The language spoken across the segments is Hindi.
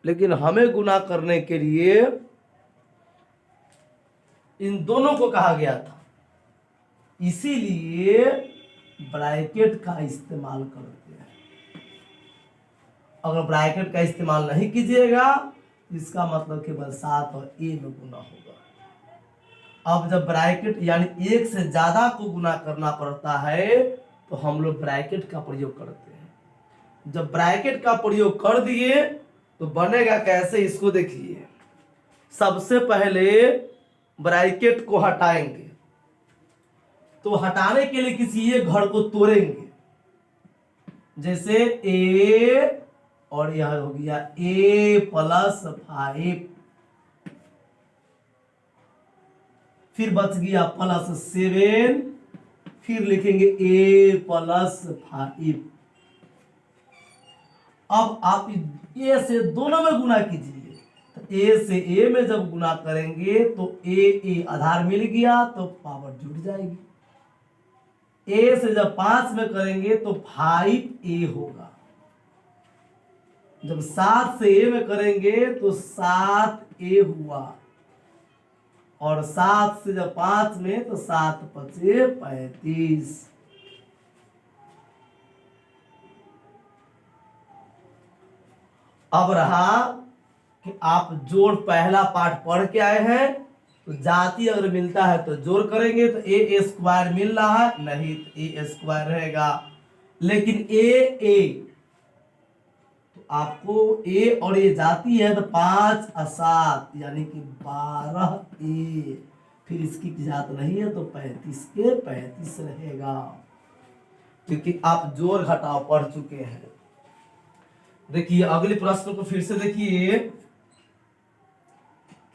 लेकिन हमें गुना करने के लिए इन दोनों को कहा गया था, इसीलिए ब्रैकेट का इस्तेमाल करते हैं। अगर ब्रैकेट का इस्तेमाल नहीं कीजिएगा इसका मतलब केवल 7 और ए में गुना होगा। अब जब ब्रैकेट यानी एक से ज्यादा को गुना करना पड़ता है तो हम लोग ब्रैकेट का प्रयोग करते हैं। जब ब्रैकेट का प्रयोग कर दिए तो बनेगा कैसे, इसको देखिए। सबसे पहले ब्रैकेट को हटाएंगे, तो हटाने के लिए किसी एक घर को तोड़ेंगे, जैसे ए और यह हो गया a+5, फिर बच गया +7, फिर लिखेंगे a+5। अब आप ए से दोनों में गुना कीजिए, तो ए से ए में जब गुना करेंगे तो ए आधार मिल गया तो पावर जुड़ जाएगी। ए से जब 5 में करेंगे तो 5a होगा। जब 7 से ए में करेंगे तो 7a हुआ, और 7 से जब 5 में तो 7×5 = 35। अब रहा कि आप जोड़ पहला पार्ट पढ़ के आए हैं, तो जाति अगर मिलता है तो जोड़ करेंगे तो a² मिल रहा है, नहीं तो a² रहेगा। लेकिन a तो आपको a और a जाती है तो 5 और 7 यानी कि 12a, फिर इसकी जात नहीं है तो 35 के 35 रहेगा, क्योंकि आप जोड़ घटाव पढ़ चुके हैं। देखिए अगले प्रश्न को फिर से देखिए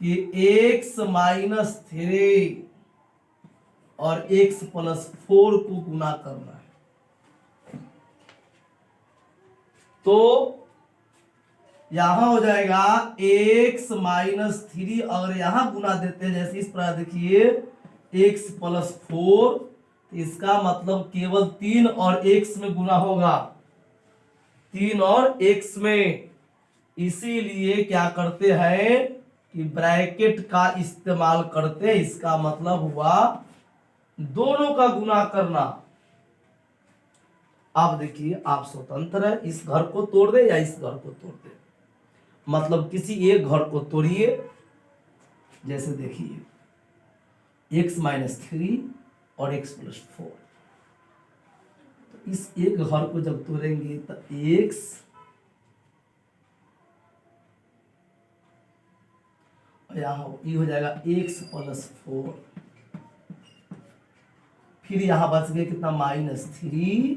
कि x-3 और x+4 को गुना करना है, तो यहां हो जाएगा x-3, अगर यहां गुना देते हैं जैसे इस प्रकार देखिए x+4, तो इसका मतलब केवल 3 और x में गुना होगा, 3 और x में। इसीलिए क्या करते हैं कि ब्रैकेट का इस्तेमाल करते हैं। इसका मतलब हुआ दोनों का गुना करना। अब देखिए आप स्वतंत्र है, इस घर को तोड़ दे या इस घर को तोड़ दे, मतलब किसी एक घर को तोड़िए। जैसे देखिए x-3 और x+4, तो इस एक घर को जब तोड़ेंगे तो x यहाँ ये हो जाएगा x+4, फिर यहां बच गया कितना -3,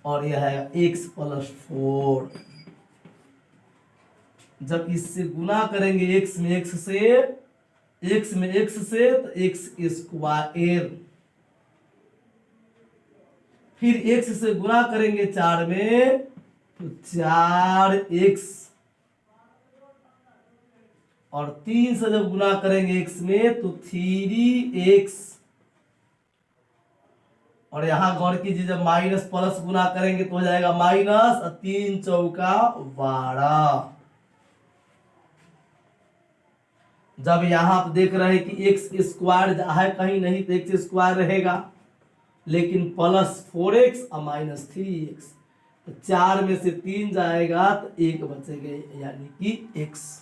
और यह है x+4। जब इससे गुना करेंगे x में x से तो x², फिर x से गुना करेंगे 4 में तो 4x, और 3 से जब गुना करेंगे x में तो 3x, और यहां गौर कीजिए जब माइनस प्लस गुना करेंगे तो हो जाएगा माइनस, 3 चौका 12। जब यहां आप देख रहे हैं कि x² है कहीं नहीं तो x² रहेगा, लेकिन +4x और -3x, तो 4 में से 3 जाएगा तो 1 बचेगा यानी कि x।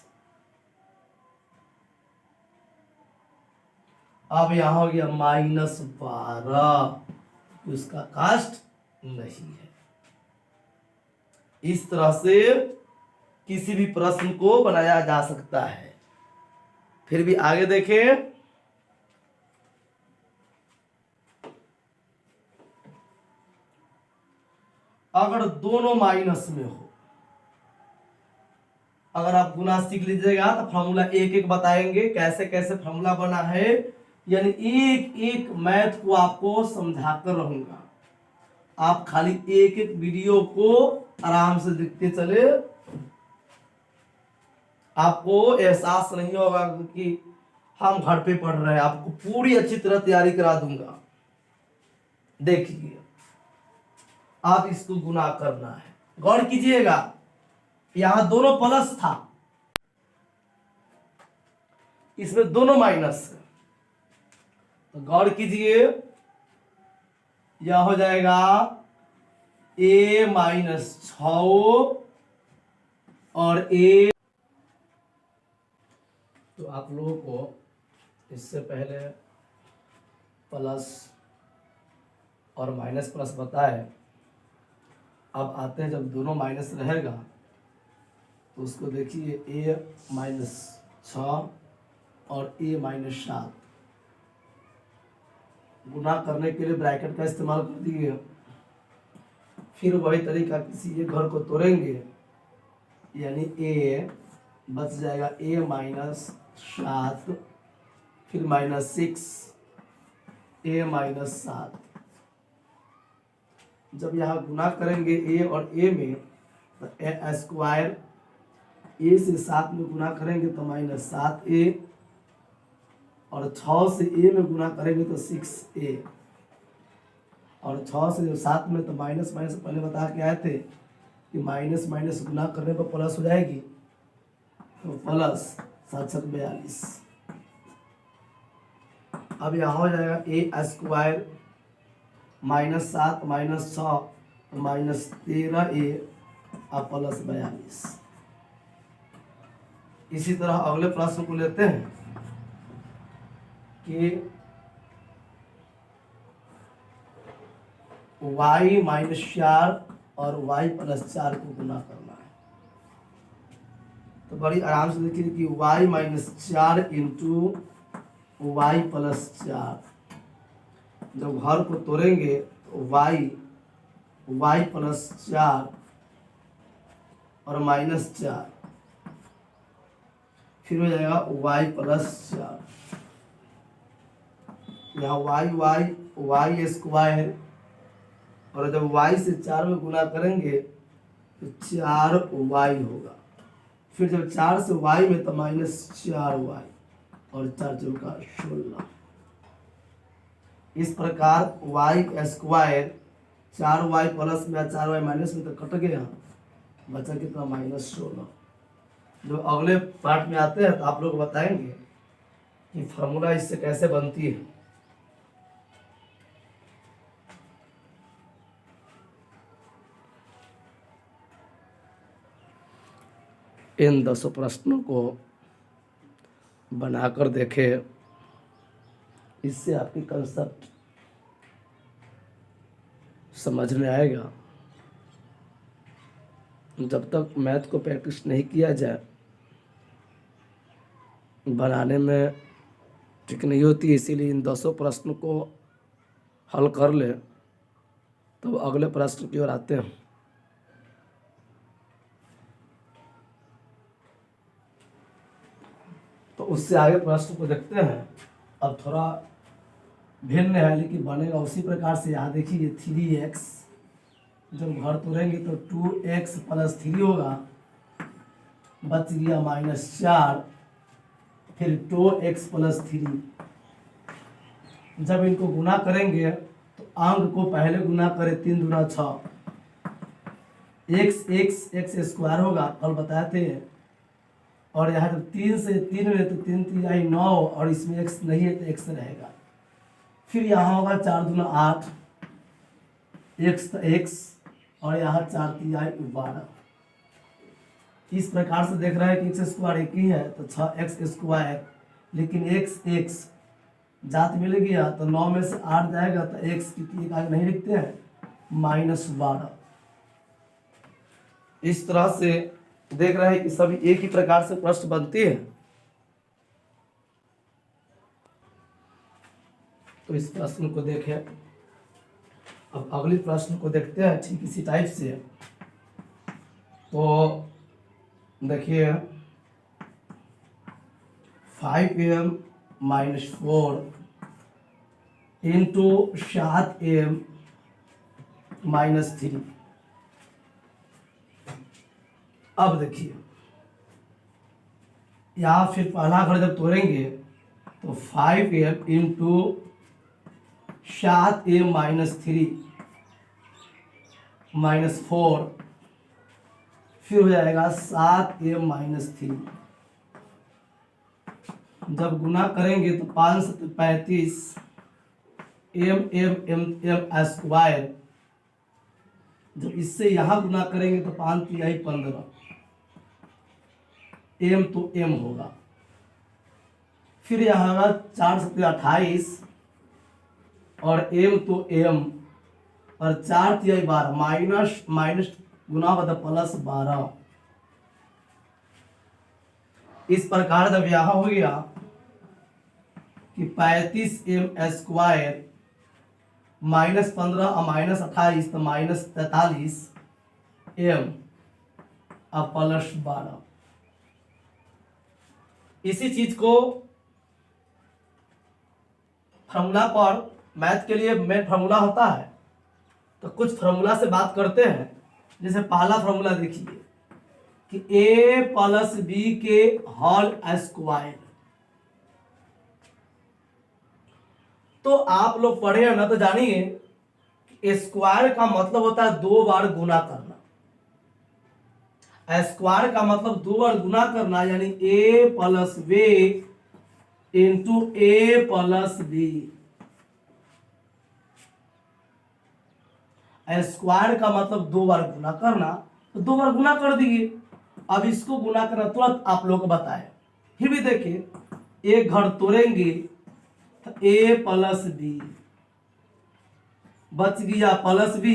अब यहां हो गया -12, तो इसका कास्ट नहीं है। इस तरह से किसी भी प्रश्न को बनाया जा सकता है। फिर भी आगे देखें, अगर दोनों माइनस में हो, अगर आप गुना सीख लीजिएगा तो फॉर्मूला एक एक बताएंगे कैसे कैसे फॉर्मूला बना है, यानी एक एक मैथ को आपको समझाकर रहूंगा। आप खाली एक एक वीडियो को आराम से देखते चले, आपको एहसास नहीं होगा कि हम घर पे पढ़ रहे हैं। आपको पूरी अच्छी तरह तैयारी करा दूंगा। देखिए आप इसको गुना करना है, गौर कीजिएगा। यहां दोनों प्लस था, इसमें दोनों माइनस है। तो गौर कीजिए, यह हो जाएगा a माइनस 6 और a। तो आप लोगों को इससे पहले प्लस और माइनस प्लस बताए। अब आते हैं, जब दोनों माइनस रहेगा तो उसको देखिए, a माइनस 6 और a माइनस 7 गुना करने के लिए ब्रैकेट का इस्तेमाल कर दिए। फिर वही तरीका, किसी एक घर को तोड़ेंगे, यानी a बच जाएगा a माइनस 7, फिर माइनस 6 a माइनस 7। जब यहाँ गुना करेंगे a और a में, तो a स्क्वायर, a से 7 में गुना करेंगे तो माइनस 7a, और 6 से a में गुना करेंगे तो 6a, और 6 से 7 में तो माइनस माइनस पहले बता के आए थे कि माइनस माइनस गुना करने पर प्लस हो जाएगी, तो प्लस 7 7 42। अब यहाँ हो जाएगा a square minus 7 minus 6 minus 13a और प्लस 42। इसी तरह अगले प्रश्न को लेते हैं कि y माइनस 4 और y प्लस 4 को गुना करना है। तो बड़ी आराम से देखिए कि y minus 4 into y plus 4, जब घर को तोड़ेंगे तो y प्लस 4 और माइनस 4, फिर हो जाएगा y प्लस 4। यहाँ y स्क्वायर, और जब y से 4 में गुना करेंगे तो 4y होगा। फिर जब 4 से y में तो माइनस 4y, और 4 चौका 16। इस प्रकार y स्क्वायर 4y प्लस में 4y माइनस में तो कट गया, बचा कितना माइनस 16। जो अगले पार्ट में आते हैं तो आप लोग बताएंगे कि फार्मूला इससे कैसे बनती है। इन 10 प्रश्नों को बनाकर देखें, इससे आपकी कंसेप्ट समझ में आएगा। जब तक मैथ को प्रैक्टिस नहीं किया जाए, बनाने में ठीक नहीं होती। इसीलिए इन 10 प्रश्न को हल कर ले, तो अगले प्रश्न की ओर आते हैं। तो उससे आगे प्रश्न को देखते हैं। अब थोड़ा भिन्न है, लेकिन बनेगा उसी प्रकार से। यहाँ देखिए 3x, जब घर तोड़ेंगे तो 2x प्लस 3 होगा, बच गया माइनस 4, फिर 2x प्लस 3। जब इनको गुना करेंगे तो अंक को पहले गुना करें, 3 दूना 6, x स्क्वायर होगा, कल बताए थे। और यहाँ जब 3 से 3 में तो 3 3 आई 9, और इसमें x नहीं है तो x रहेगा। फिर यहाँ होगा 4 दूना 8, x तो x, और यहाँ 4 3 आई 12। इस प्रकार से देख रहे हैं कि x स्क्वायर एक ही है, तो 6x स्क्वायर, लेकिन x जात मिल गया तो 9 में से 8 जाएगा तो x कितनी आगे नहीं लिखते हैं, माइनस 12। इस तरह से देख रहे हैं कि सभी एक ही प्रकार से प्रश्न बनते हैं। तो इस प्रश्न को देखें। अब अगले प्रश्न को देखते हैं ठीक इसी टाइप से। तो देखिए 5m minus 4 into 7m minus 3। अब देखिए यहाँ फिर पहला घर जब तोड़ेंगे तो 5m into 7m minus 3 minus 4, फिर हो जाएगा 7m-3। जब गुना करेंगे तो 5 से 35 m स्क्वायर। जब इससे यहां गुना करेंगे तो 5 तिहाई 15, m तो m होगा। फिर यहाँ 4 से 28 और m तो m, और 4 तिहाई 12, माइनस माइनस गुना बता प्लस 12। इस प्रकार जब यहां हो गया कि 35m स्क्वायर -15 और -28 तो -43 m और प्लस 12। इसी चीज को फॉर्मूला पर, मैथ के लिए मेन फॉर्मूला होता है, तो कुछ फॉर्मूला से बात करते हैं। जैसे पहला फॉर्मूला देखिए कि a प्लस b के होल स्क्वायर। तो आप लोग पढ़े हैं ना, तो जानिए स्क्वायर का मतलब होता है 2 बार गुना करना। स्क्वायर का मतलब 2 बार गुना करना, यानी a plus b into a plus b। Square का मतलब 2 बार गुना करना, तो 2 बार गुना कर दिए। अब इसको गुना करना तुरंत आप लोग को बताए। फिर भी देखिए एक घर तोड़ेंगे तो a प्लस b बच गया, प्लस b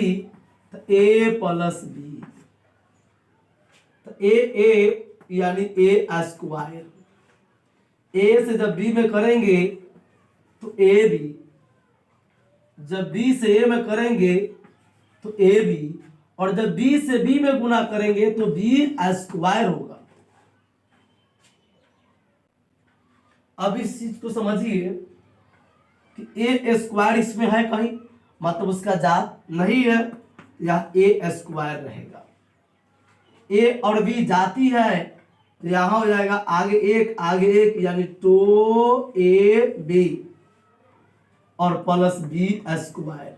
तो a प्लस b, तो a यानी a स्क्वायर। a से जब b में करेंगे तो a b, जब b से a में करेंगे तो a b, और जब b से b में गुना करेंगे तो b स्क्वायर होगा। अब इस चीज को समझिए कि a स्क्वायर इसमें है कहीं, मतलब उसका जात नहीं है, या a स्क्वायर रहेगा। a और b जाती है तो यहां हो जाएगा आगे एक यानी 2ab और प्लस b स्क्वायर।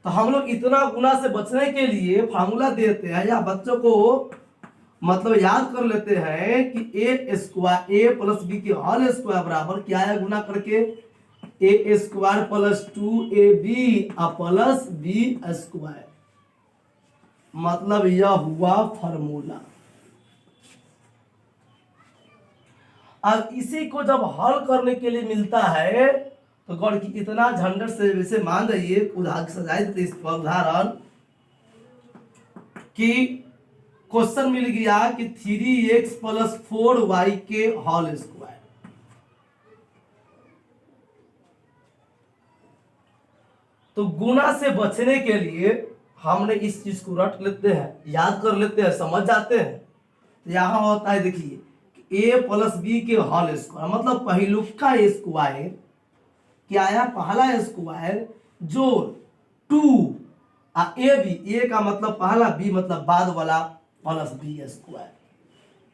तो हम लोग इतना गुना से बचने के लिए फार्मूला देते हैं, या बच्चों को मतलब याद कर लेते हैं कि a square a plus b के होल स्क्वायर बराबर क्या है, गुना करके a square plus 2ab plus b square. मतलब यह हुआ फॉर्मूला। अब इसी को जब हल करने के लिए मिलता है तो गौर की इतना झंझट से, वैसे मान जाइए उदाहरण सजाए देते इस उदाहरण कि क्वेश्चन मिल गया कि 3x प्लस 4y के होल स्क्वायर। तो गुना से बचने के लिए हमने इस चीज को रट लेते हैं, याद कर लेते हैं, समझ जाते हैं। तो यहां होता है देखिए a प्लस b के होल स्क्वायर, मतलब पहिलुका स्क्वायर क्या आया, पहला स्क्वायर जोड़ 2 ए बी, ए का मतलब पहला, बी मतलब बाद वाला, प्लस बी स्क्वायर।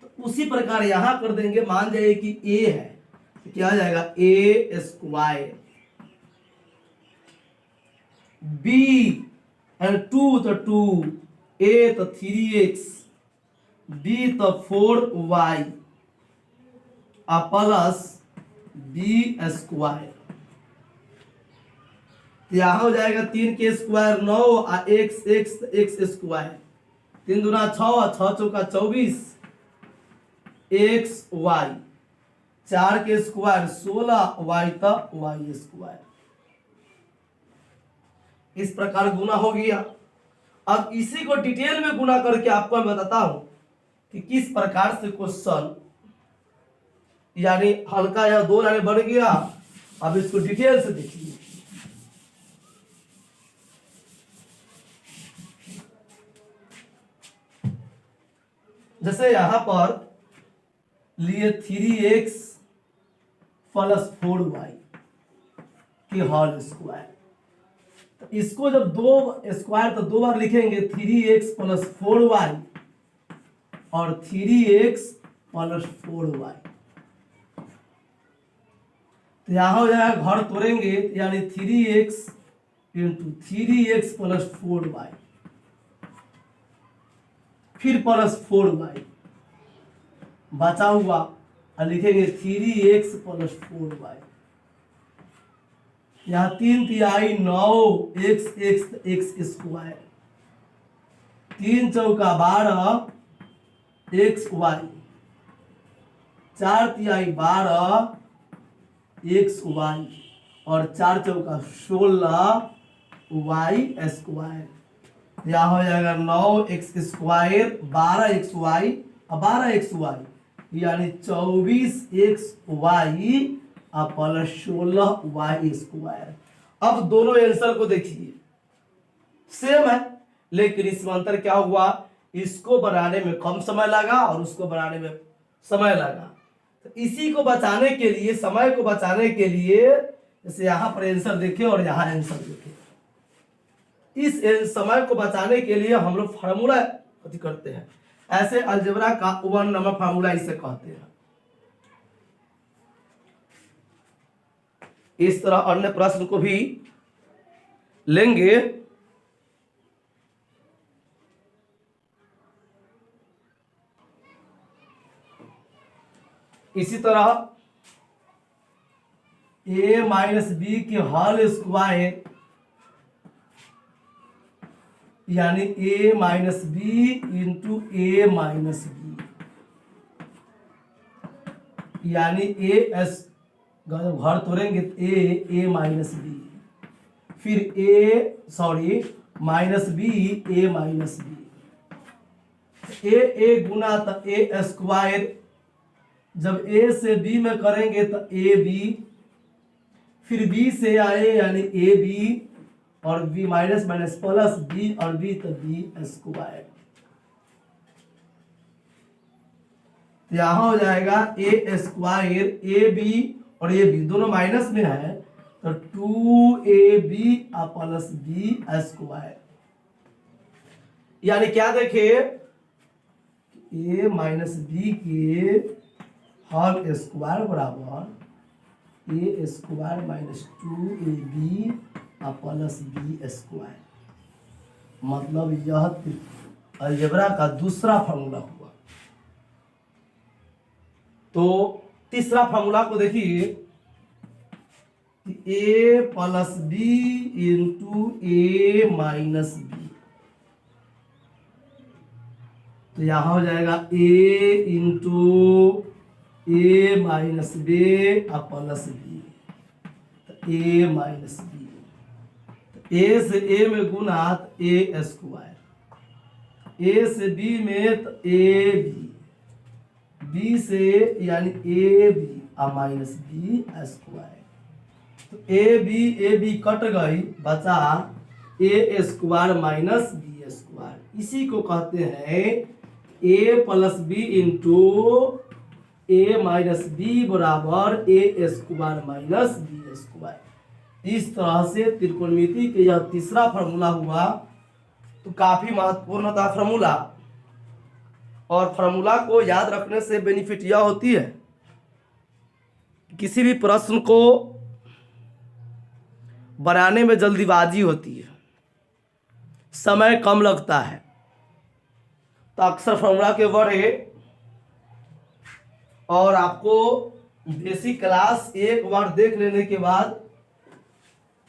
तो उसी प्रकार यहां कर देंगे। मान जाइए कि a है तो क्या आ जाएगा a स्क्वायर, b 2 तो 2, a तो 3x, b तो 4y प्लस b स्क्वायर। यहां हो जाएगा 3 के स्क्वायर 9 और x स्क्वायर, 3 दूना 6 और 6 चौका 24 x y, 4 के स्क्वायर 16 y तक y स्क्वायर। इस प्रकार गुना हो गया। अब इसी को डिटेल में गुना करके आपको मैं बताता हूं कि किस प्रकार से क्वेश्चन, यानी हल्का या 2 लाइन बढ़ गया। अब इसको डिटेल से देखिए। जैसे यहां पर लिए 3x प्लस 4y की होल स्क्वायर, तो इसको जब 2 स्क्वायर तो 2 बार लिखेंगे, 3x प्लस 4y और 3x प्लस 4y। तो यहां हो जाएगा घर तोड़ेंगे यानी 3x into 3x plus 4y फिर प्लस 4y बचा हुआ और लिखेंगे 3x प्लस 4y। यहाँ 3 × 9 x स्क्वायर, 3 चौका 12 x y, 4 तिहाई 12 x y और 4 चौका 16 y स्क्वायर। यहाँ हो जाएगा 9x स्क्वायर 12xy और 12xy यानी 24xy और प्लस 16y स्क्वायर। अब दोनों आंसर को देखिए सेम है, लेकिन इसमें अंतर क्या हुआ, इसको बनाने में कम समय लगा और उसको बनाने में समय लगा। तो इसी को बचाने के लिए, समय को बचाने के लिए, जैसे यहाँ पर आंसर देखें और यहाँ आंसर देखें, इस समय को बचाने के लिए हम लोग फार्मूला करते हैं। ऐसे अलजेब्रा का 1 नंबर फार्मूला इसे कहते हैं। इस तरह अन्य प्रश्न को भी लेंगे। इसी तरह a माइनस बी के होल स्क्वायर यानी a minus b into a minus b यानी घर तोड़ेंगे a माइनस बी, फिर minus b a minus b, a गुना तो a स्क्वायर, जब a से b में करेंगे तो a b, फिर b से आए यानी a b और b minus minus plus b और b तो b स्क्वायर। यहाँ हो जाएगा a स्क्वायर ए बी और ए बी दोनों माइनस में है तो 2ab प्लस b स्क्वायर। यानी क्या देखे, a माइनस बी के होल स्क्वायर बराबर a square minus 2ab plus b square. मतलब यह अलजेब्रा का दूसरा फार्मूला हुआ। तो तीसरा फार्मूला को देखिए, a plus b into a minus b, तो यहां हो जाएगा a into a minus b plus b, तो ए माइनस बी, ए से ए में गुना तो ए स्क्वायर, ए से बी में तो ए बी, बी से यानी a b minus b square. तो ए बी कट गई, बचा a square minus b square. इसी को कहते हैं a plus b into a minus b बराबर a square minus b square. इस तरह से त्रिकोणमिति के यह तीसरा फार्मूला हुआ। तो काफी महत्वपूर्ण था फार्मूला, और फार्मूला को याद रखने से बेनिफिट यह होती है, किसी भी प्रश्न को बनाने में जल्दीबाजी होती है, समय कम लगता है, तो अक्सर फार्मूला के बड़े और आपको बेसिक क्लास एक बार देख लेने के बाद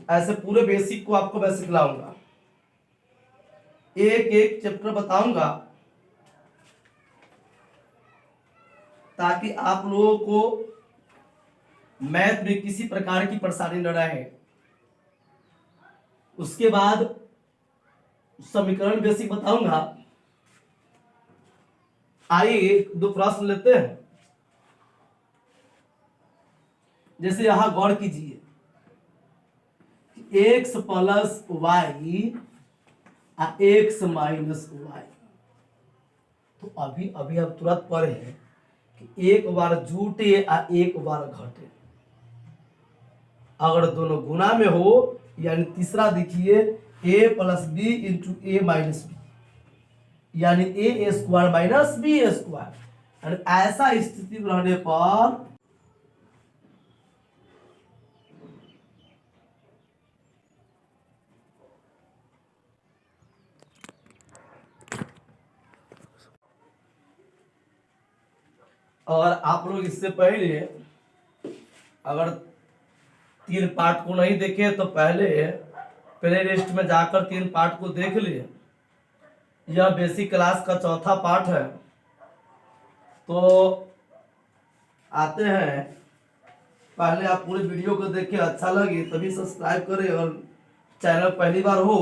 ऐसे पूरे बेसिक को आपको मैं सिखलाऊंगा, एक एक चैप्टर बताऊंगा, ताकि आप लोगों को मैथ में किसी प्रकार की परेशानी न रहे। उसके बाद समीकरण बेसिक बताऊंगा। आइए दो प्रश्न लेते हैं। जैसे यहां गौर कीजिए, x plus y x minus y. तो अभी अभी आप तुरंत पढ़े हैं कि एक बार जुटे एक बार घटे। अगर दोनों गुना में हो, यानी तीसरा देखिए a plus b into a minus b, यानी a square minus b square. ऐसा स्थिति में रहने पर और आप लोग इससे पहले अगर 3 पार्ट को नहीं देखे तो पहले प्ले लिस्ट में जाकर 3 पार्ट को देख लिए। यह बेसिक क्लास का चौथा पार्ट है। तो आते हैं, पहले आप पूरी वीडियो को देखें, अच्छा लगे तभी सब्सक्राइब करें, और चैनल पहली बार हो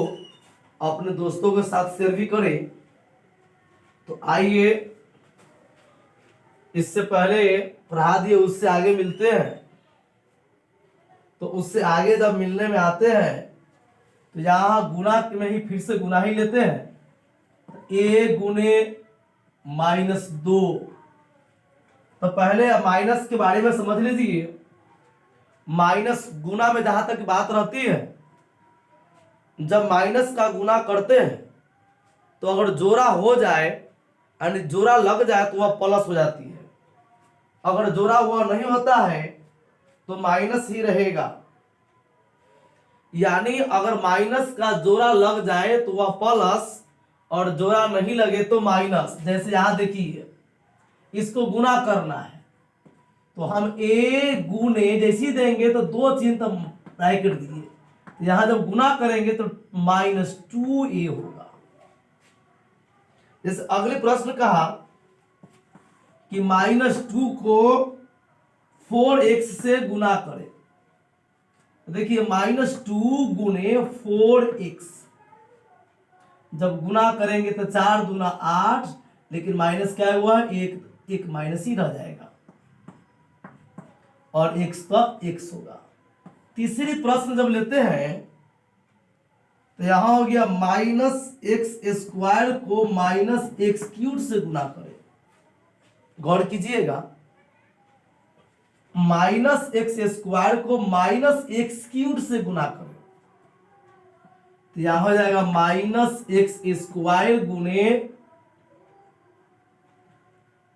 अपने दोस्तों के साथ शेयर भी करें। तो आइए, इससे पहले पढ़ा दिए, उससे आगे मिलते हैं। तो उससे आगे जब मिलने में आते हैं तो यहाँ गुना में ही फिर से गुना ही लेते हैं। a गुने -2। तो पहले माइनस के बारे में समझ लीजिए। माइनस गुना में जहां तक बात रहती है, जब माइनस का गुना करते हैं तो अगर जोड़ा हो जाए यानी जोड़ा लग जाए तो वह प्लस हो जाती है। अगर जोड़ा हुआ नहीं होता है तो माइनस ही रहेगा। यानी अगर माइनस का जोड़ा लग जाए तो वह प्लस, और जोड़ा नहीं लगे तो माइनस। जैसे यहां देखिए, इसको गुना करना है तो हम a गुने जैसी देंगे तो 2 चिन्ह तो ब्रैकेट दिए, तो यहां जब गुना करेंगे तो -2a होगा। जैसे अगले प्रश्न कहा कि -2 को 4x से गुना करें। देखिए -2 गुने 4x, जब गुना करेंगे तो 4 दूना 8, लेकिन माइनस क्या हुआ, एक माइनस ही रह जाएगा और x का x होगा। तीसरी प्रश्न जब लेते हैं तो यहां हो गया -x² को -x³ से गुना करें। गौर कीजिएगा, -x² को -x³ से गुना करें तो यहां हो जाएगा -x² गुने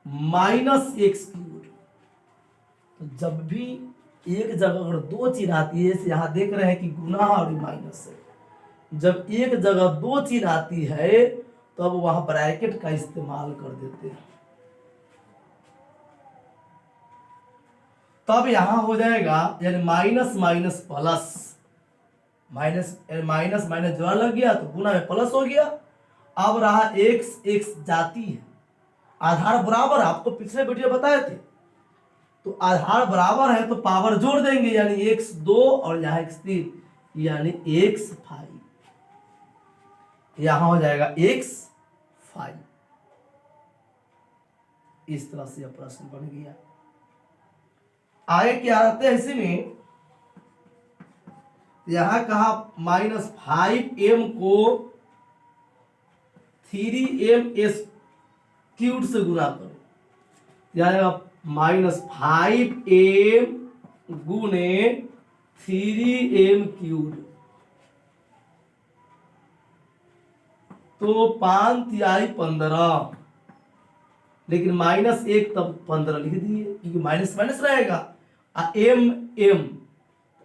-x³। तो जब भी एक जगह अगर 2 चिन्ह आती है, जैसे यहां देख रहे हैं कि गुना और माइनस है, जब एक जगह 2 चिन्ह आती है तब वहां ब्रैकेट का इस्तेमाल कर देते हैं। तब यहां हो जाएगा, यानी minus minus plus, minus minus जोड़ा लग गया तो गुना में प्लस हो गया। अब रहा x जाती है, आधार बराबर, आपको पिछले वीडियो बताए थे। तो आधार बराबर है तो पावर जोड़ देंगे, यानी x2 और यहाँ x3, यानी x5। यहां हो जाएगा x5। इस तरह से यह प्रश्न बन गया। आगे क्या आते हैं इसी में, यहां कहा -5m को 3m³ से गुना करो, यानी -5m गुने 3m³। तो 5 तिहाई 15, लेकिन -1 तब 15 लिख दिए क्योंकि माइनस माइनस रहेगा। m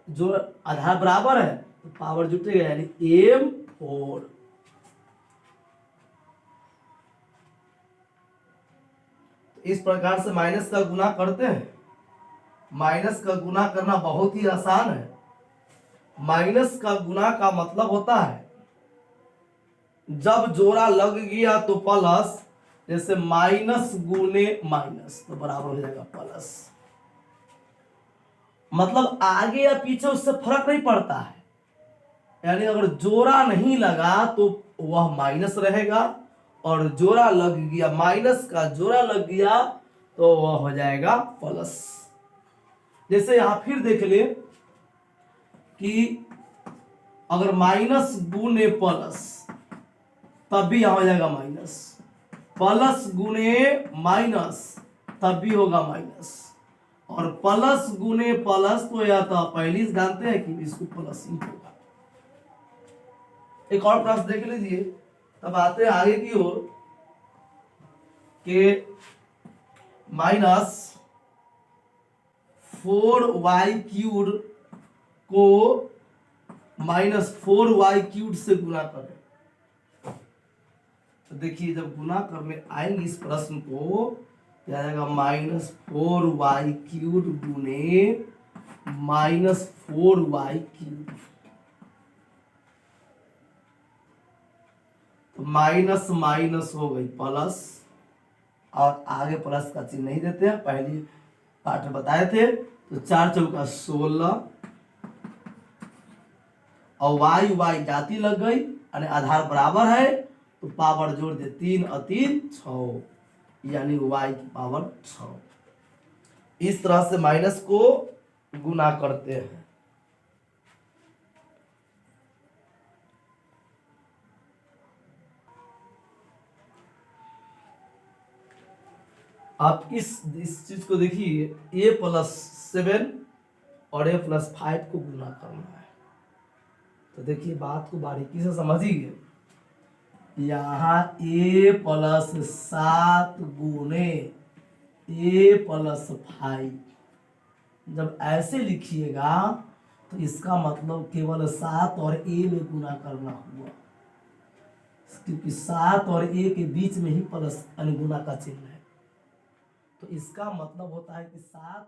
जो आधार बराबर है तो पावर जुटेगा, यानी m4। इस प्रकार से माइनस का गुना करते हैं। माइनस का गुना करना बहुत ही आसान है। माइनस का गुना का मतलब होता है जब जोड़ा लग गया तो प्लस, जैसे माइनस गुने माइनस तो बराबर हो जाएगा प्लस। मतलब आगे या पीछे उससे फर्क नहीं पड़ता है, यानी अगर जोड़ा नहीं लगा तो वह माइनस रहेगा, और जोड़ा लग गया, माइनस का जोड़ा लग गया तो वह हो जाएगा प्लस। जैसे यहां फिर देख ले कि अगर माइनस गुने प्लस तब भी यहां हो जाएगा माइनस, प्लस गुने माइनस तब भी होगा माइनस, और प्लस गुने प्लस तो या तो पहले से जानते हैं कि इसको प्लस ही होगा। एक और प्रश्न देख लीजिए, तब आते हैं आगे की ओर के -4y³ को -4y³ से गुना करें। तो देखिए जब गुना करने आएंगे इस प्रश्न को क्या जाएगा -4y³ गुने -4y³। तो माइनस माइनस हो गई प्लस, और आगे प्लस का चिन्ह नहीं देते हैं, पहली पाठ में बताए थे। तो 4 चौका 16 और y y जाती लग गई, यानी आधार बराबर है तो पावर जोड़ दे, 3 और 3 6, यानी y की पावर 6। इस तरह से माइनस को गुना करते हैं। आप इस चीज को देखिए, a+7 और a+5 को गुना करना है। तो देखिए बात को बारीकी से समझिए। यहाँ a+7 गुने a+5, जब ऐसे लिखिएगा तो इसका मतलब केवल 7 और a में गुना करना हुआ, क्योंकि 7 और a के बीच में ही प्लस अनुगुना का चिन्ह है। तो इसका मतलब होता है कि 7